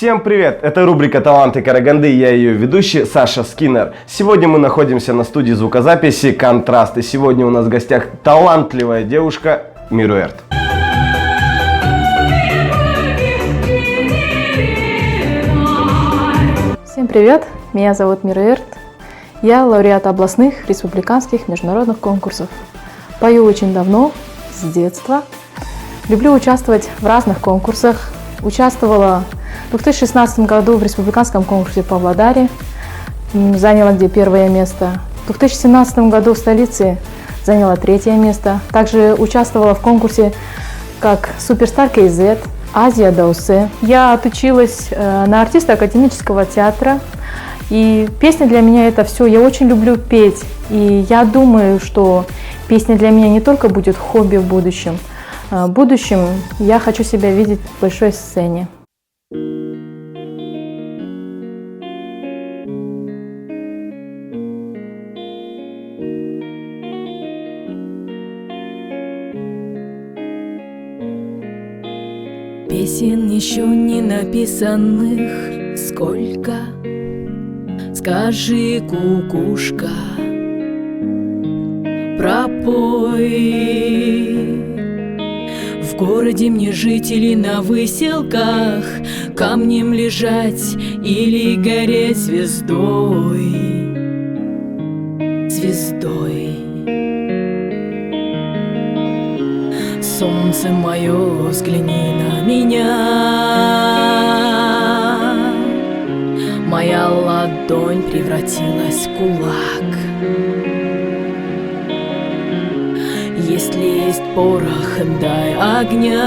Всем привет! Это рубрика «Таланты Караганды», я ее ведущий Саша Скиннер. Сегодня мы находимся на студии звукозаписи «Контраст», и сегодня у нас в гостях талантливая девушка Мируэрт. Всем привет! Меня зовут Мируэрт. Я лауреат областных, республиканских, международных конкурсов. Пою очень давно, с детства. Люблю участвовать в разных конкурсах. Участвовала в 2016 году в республиканском конкурсе в Павлодаре, заняла где первое место. В 2017 году в столице заняла третье место. Также участвовала в конкурсе как Суперстар КЗ, Азия Даусе. Я отучилась на артиста академического театра. И песня для меня это все. Я очень люблю петь. И я думаю, что песня для меня не только будет хобби в будущем. В будущем я хочу себя видеть в большой сцене. Песен еще не написанных сколько? Скажи, кукушка, пропой. В городе мне жить или на выселках, камнем лежать или гореть звездой, звездой. Солнце мое, взгляни на меня. Моя ладонь превратилась в кулак. Если есть порох, дай огня.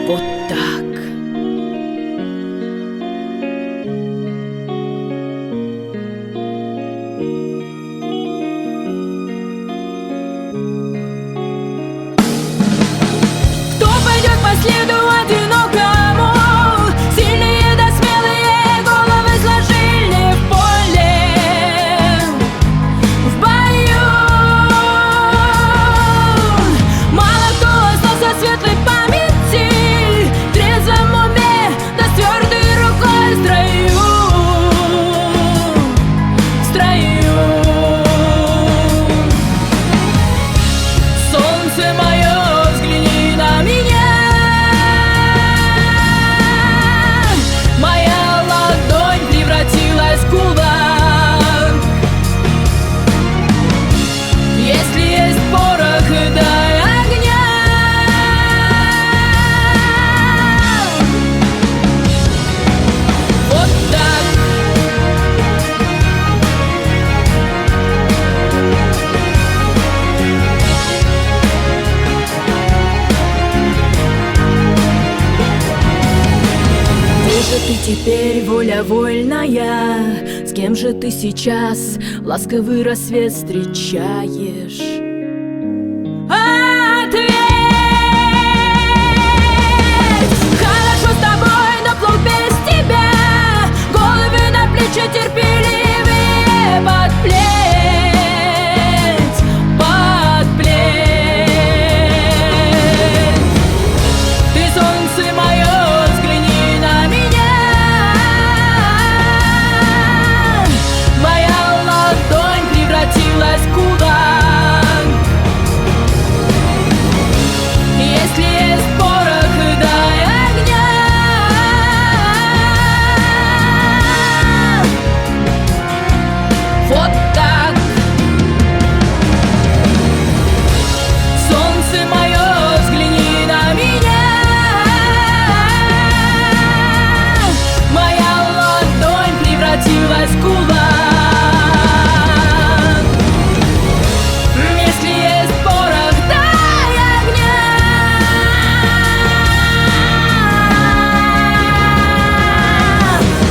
Вот так. Кто пойдет по следу одинокому? Сильные да смелые головы сложили в поле, в бою. Мало кто остался светлой памяти, в трезвом уме да с твердой рукой в строю, в строю. Солнце мое, взгляни на меня. Моя ладонь превратилась в кулак. Если есть порох, дай огня. Вот так. Где же ты теперь, воля вольная? С кем же ты сейчас ласковый рассвет встречаешь? Ответь! Хорошо с тобой, но плохо без тебя. Головы на плечи терпеливые под плеть, под плеть. Ты солнце мое, взгляни на меня. Моя ладонь превратилась в кулак. Если есть порох, дай огня. Вот так. Солнце мое, взгляни на меня. Моя ладонь превратилась в кулак. Если есть порох, дай огня.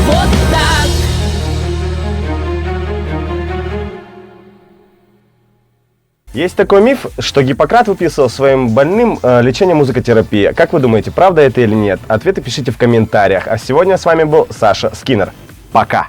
Вот так. Есть такой миф, что Гиппократ выписывал своим больным лечение музыкотерапии. Как вы думаете, правда это или нет? Ответы пишите в комментариях. А сегодня с вами был Саша Скиннер. Пока!